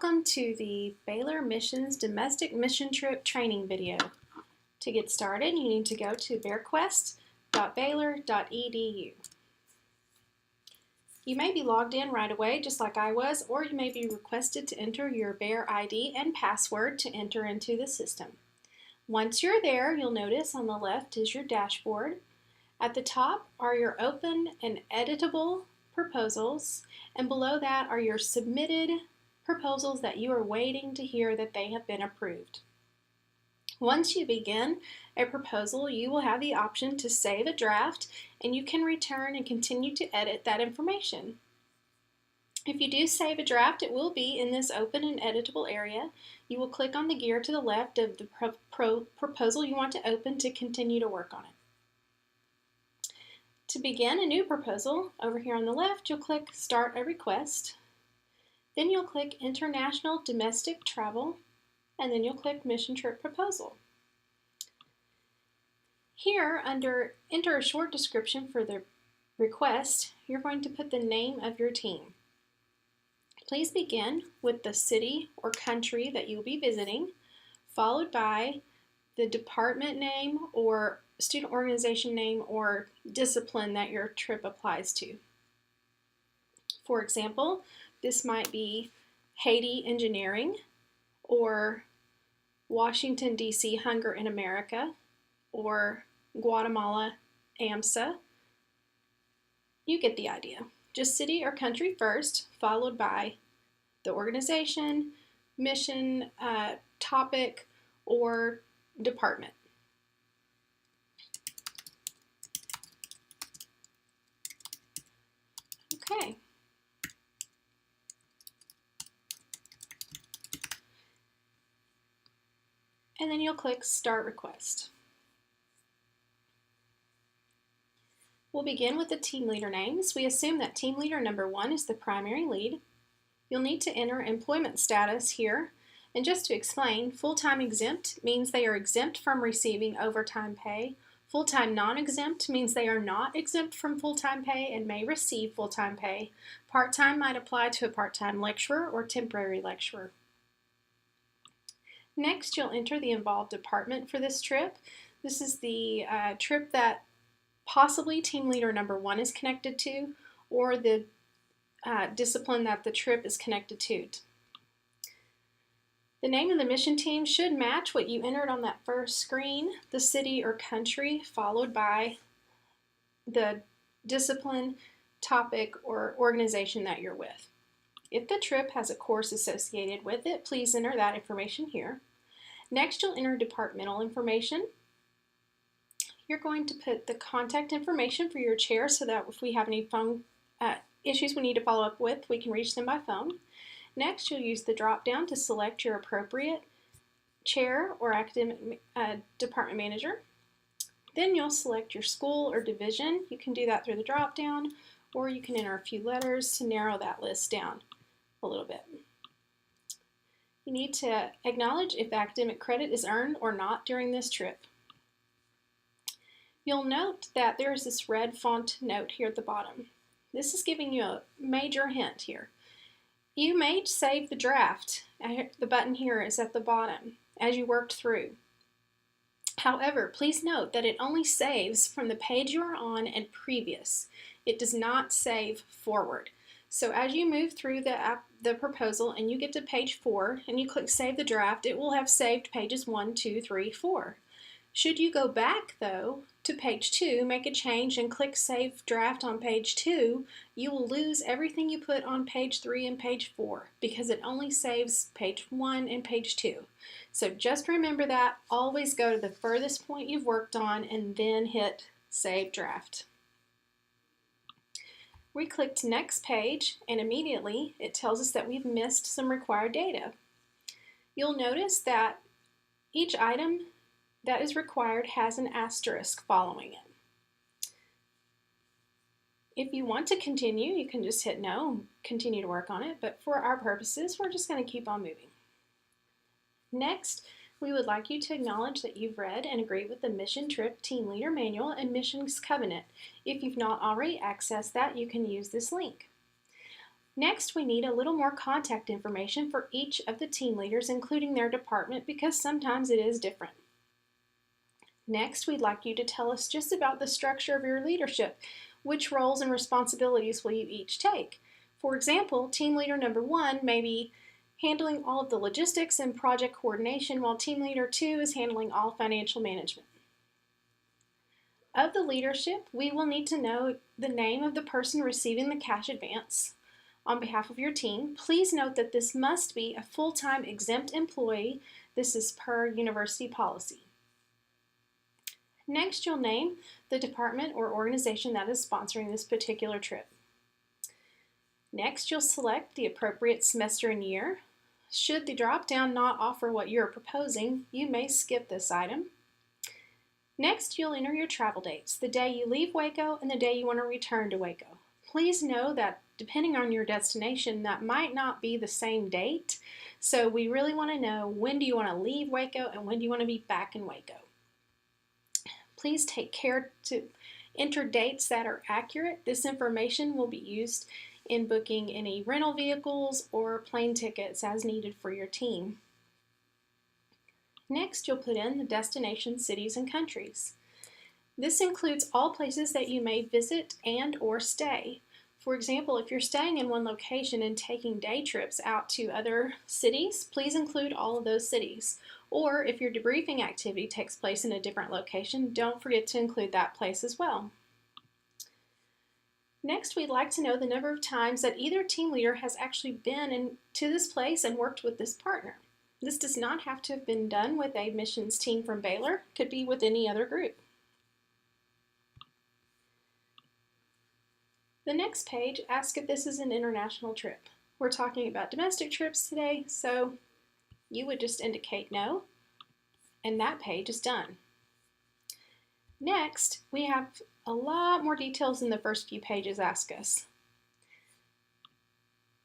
Welcome to the Baylor Missions Domestic Mission Trip Training video. To get started, you need to go to bearquest.baylor.edu. You may be logged in right away, just like I was, or you may be requested to enter your Bear ID and password to enter into the system. Once you're there, you'll notice on the left is your dashboard. At the top are your open and editable proposals, and below that are your submitted proposals that you are waiting to hear that they have been approved. Once you begin a proposal, you will have the option to save a draft, and you can return and continue to edit that information. If you do save a draft, it will be in this open and editable area. You will click on the gear to the left of the proposal you want to open to continue to work on it. To begin a new proposal, over here on the left, you'll click Start a Request. Then you'll click International Domestic Travel, and then you'll click Mission Trip Proposal. Here, under Enter a Short Description for the request, you're going to put the name of your team. Please begin with the city or country that you'll be visiting, followed by the department name or student organization name or discipline that your trip applies to. For example, this might be Haiti Engineering, or Washington, D.C. Hunger in America, or Guatemala AMSA. You get the idea. Just city or country first, followed by the organization, mission, topic, or department. Okay. And then you'll click Start Request. We'll begin with the team leader names. We assume that team leader number 1 is the primary lead. You'll need to enter employment status here. And just to explain, full-time exempt means they are exempt from receiving overtime pay. Full-time non-exempt means they are not exempt from full-time pay and may receive full-time pay. Part-time might apply to a part-time lecturer or temporary lecturer. Next, you'll enter the involved department for this trip. This is the trip that possibly team leader number 1 is connected to, or the discipline that the trip is connected to. The name of the mission team should match what you entered on that first screen, the city or country, followed by the discipline, topic, or organization that you're with. If the trip has a course associated with it, please enter that information here. Next, you'll enter departmental information. You're going to put the contact information for your chair so that if we have any phone issues we need to follow up with, we can reach them by phone. Next, you'll use the drop-down to select your appropriate chair or academic department manager. Then you'll select your school or division. You can do that through the drop-down, or you can enter a few letters to narrow that list down a little bit. You need to acknowledge if academic credit is earned or not during this trip. You'll note that there is this red font note here at the bottom. This is giving you a major hint here. You may save the draft. The button here is at the bottom as you worked through. However, please note that it only saves from the page you are on and previous. It does not save forward. So as you move through the proposal and you get to page 4 and you click Save the Draft, it will have saved pages 1, 2, 3, 4. Should you go back, though, to page 2, make a change, and click Save Draft on page 2, you will lose everything you put on page 3 and page 4 because it only saves page 1 and page 2. So just remember that. Always go to the furthest point you've worked on and then hit Save Draft. We clicked Next Page, and immediately it tells us that we've missed some required data. You'll notice that each item that is required has an asterisk following it. If you want to continue, you can just hit no and continue to work on it, but for our purposes, we're just going to keep on moving. Next, we would like you to acknowledge that you've read and agreed with the Mission Trip Team Leader Manual and Missions Covenant. If you've not already accessed that, you can use this link. Next, we need a little more contact information for each of the team leaders, including their department, because sometimes it is different. Next, we'd like you to tell us just about the structure of your leadership. Which roles and responsibilities will you each take? For example, team leader number 1 may be handling all of the logistics and project coordination, while team leader 2 is handling all financial management. Of the leadership, we will need to know the name of the person receiving the cash advance on behalf of your team. Please note that this must be a full-time exempt employee. This is per university policy. Next, you'll name the department or organization that is sponsoring this particular trip. Next, you'll select the appropriate semester and year. Should the drop-down not offer what you're proposing, you may skip this item. Next, you'll enter your travel dates, the day you leave Waco and the day you want to return to Waco. Please know that depending on your destination, that might not be the same date, so we really want to know when do you want to leave Waco and when do you want to be back in Waco. Please take care to enter dates that are accurate. This information will be used in booking any rental vehicles or plane tickets as needed for your team. Next, you'll put in the destination cities and countries. This includes all places that you may visit and or stay. For example, if you're staying in one location and taking day trips out to other cities, please include all of those cities. Or if your debriefing activity takes place in a different location, don't forget to include that place as well. Next, we'd like to know the number of times that either team leader has actually been to this place and worked with this partner. This does not have to have been done with a missions team from Baylor. It could be with any other group. The next page asks if this is an international trip. We're talking about domestic trips today, so you would just indicate no, and that page is done. Next, we have a lot more details than the first few pages ask us.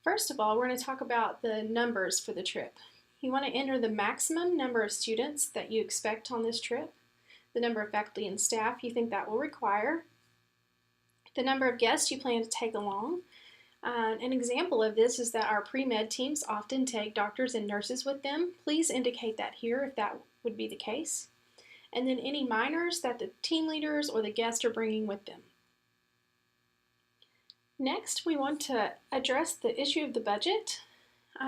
First of all, we're going to talk about the numbers for the trip. You want to enter the maximum number of students that you expect on this trip, the number of faculty and staff you think that will require, the number of guests you plan to take along. An example of this is that our pre-med teams often take doctors and nurses with them. Please indicate that here if that would be the case. And then any minors that the team leaders or the guests are bringing with them. Next, we want to address the issue of the budget.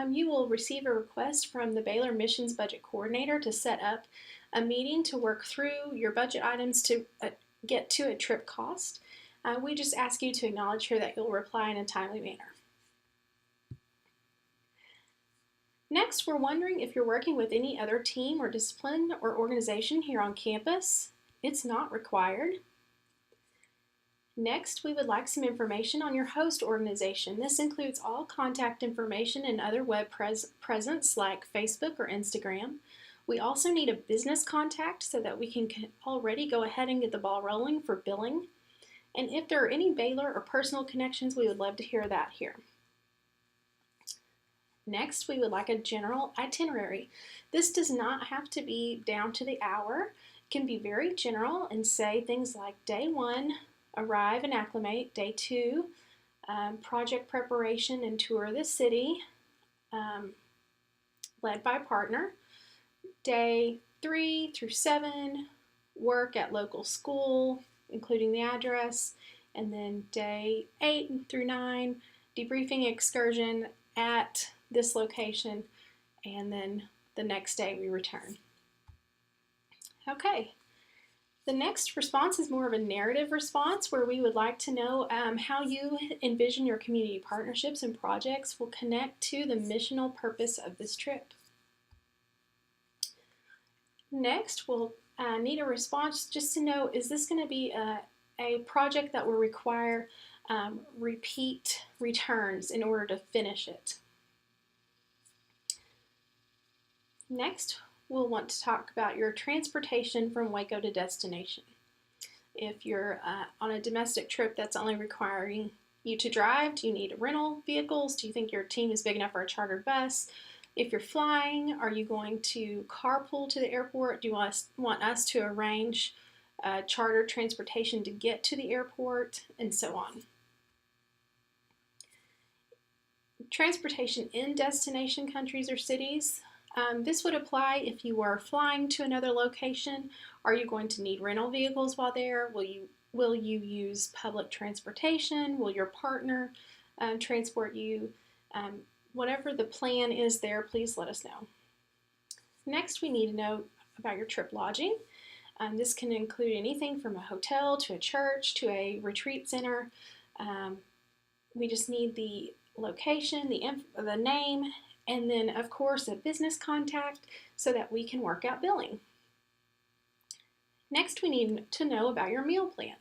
You will receive a request from the Baylor Missions Budget Coordinator to set up a meeting to work through your budget items to get to a trip cost. We just ask you to acknowledge here that you'll reply in a timely manner. Next, we're wondering if you're working with any other team or discipline or organization here on campus. It's not required. Next, we would like some information on your host organization. This includes all contact information and other web presence like Facebook or Instagram. We also need a business contact so that we can already go ahead and get the ball rolling for billing. And if there are any Baylor or personal connections, we would love to hear that here. Next, we would like a general itinerary. This does not have to be down to the hour. It can be very general and say things like day 1, arrive and acclimate, day 2, project preparation and tour the city, led by partner, day 3 through 7, work at local school, including the address, and then day 8 through 9, debriefing excursion at this location, and then the next day we return. Okay, the next response is more of a narrative response where we would like to know how you envision your community partnerships and projects will connect to the missional purpose of this trip. Next, we'll need a response just to know, is this going to be a project that will require repeat returns in order to finish it? Next, we'll want to talk about your transportation from Waco to destination. If you're on a domestic trip that's only requiring you to drive, do you need rental vehicles? Do you think your team is big enough for a chartered bus? If you're flying, are you going to carpool to the airport? Do you want us to arrange chartered transportation to get to the airport? And so on. Transportation in destination countries or cities. This would apply if you were flying to another location. Are you going to need rental vehicles while there? Will you use public transportation? Will your partner transport you? Whatever the plan is there, please let us know. Next, we need to know about your trip lodging. This can include anything from a hotel to a church to a retreat center. We just need the location, the name, and then of course a business contact so that we can work out billing. Next, we need to know about your meal plan.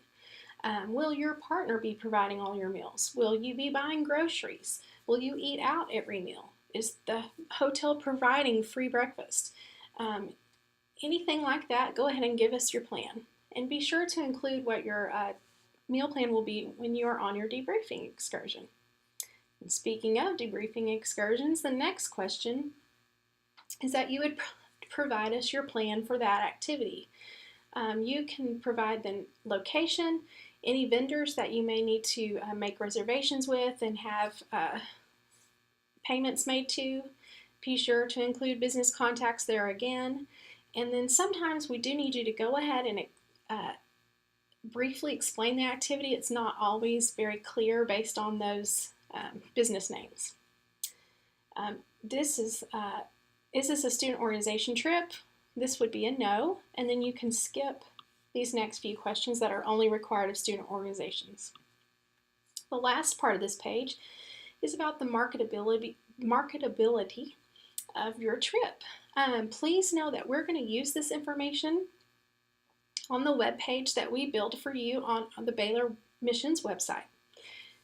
Will your partner be providing all your meals? Will you be buying groceries? Will you eat out every meal? Is the hotel providing free breakfast? Anything like that, go ahead and give us your plan. And be sure to include what your meal plan will be when you are on your debriefing excursion. And speaking of debriefing excursions, the next question is that you would provide us your plan for that activity. You can provide the location, any vendors that you may need to make reservations with and have payments made to. Be sure to include business contacts there again. And then sometimes we do need you to go ahead and briefly explain the activity. It's not always very clear based on those business names. Is this a student organization trip? This would be a no, and then you can skip these next few questions that are only required of student organizations. The last part of this page is about the marketability of your trip. Please know that we're going to use this information on the web page that we build for you on the Baylor Missions website.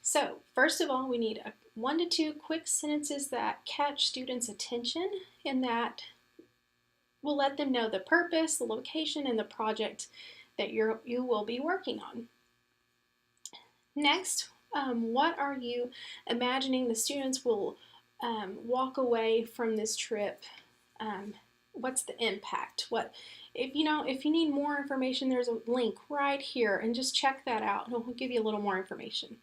So first of all, we need 1 to 2 quick sentences that catch students' attention and that will let them know the purpose, the location, and the project that you will be working on. Next, what are you imagining the students will walk away from this trip? What's the impact? If you need more information, there's a link right here, and just check that out. It'll give you a little more information.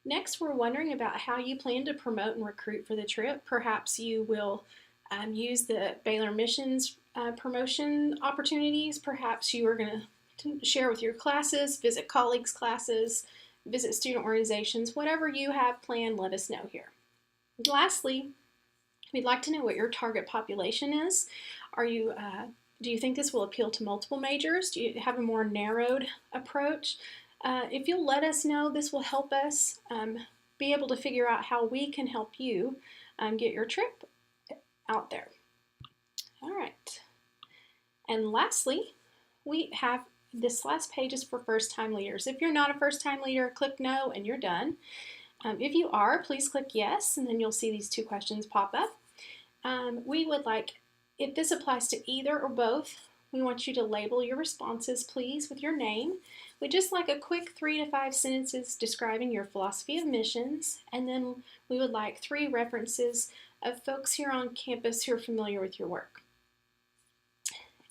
Next, we're wondering about how you plan to promote and recruit for the trip. Perhaps you will use the Baylor Missions promotion opportunities. Perhaps you are going to share with your classes, visit colleagues' classes, visit student organizations. Whatever you have planned, let us know here. Lastly, we'd like to know what your target population is. Do you think this will appeal to multiple majors? Do you have a more narrowed approach? If you'll let us know, this will help us be able to figure out how we can help you get your trip out there. All right. And lastly, we have this last page is for first-time leaders. If you're not a first-time leader, click no and you're done. If you are, please click yes, and then you'll see these 2 questions pop up. We would like, if this applies to either or both, we want you to label your responses, please, with your name. We'd just like a quick 3 to 5 sentences describing your philosophy of missions, and then we would like 3 references of folks here on campus who are familiar with your work.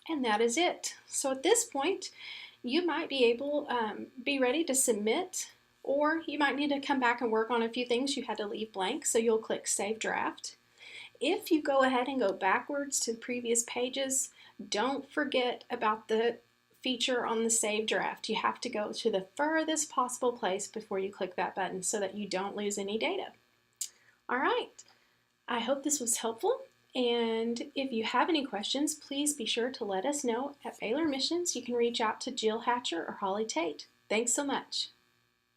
And that is it. So at this point, you might be ready to submit, or you might need to come back and work on a few things you had to leave blank, so you'll click Save Draft. If you go ahead and go backwards to the previous pages, don't forget about the feature on the Save Draft. You have to go to the furthest possible place before you click that button so that you don't lose any data. All right, I hope this was helpful, and if you have any questions, please be sure to let us know at Baylor Missions. You can reach out to Jill Hatcher or Holly Tate. Thanks so much.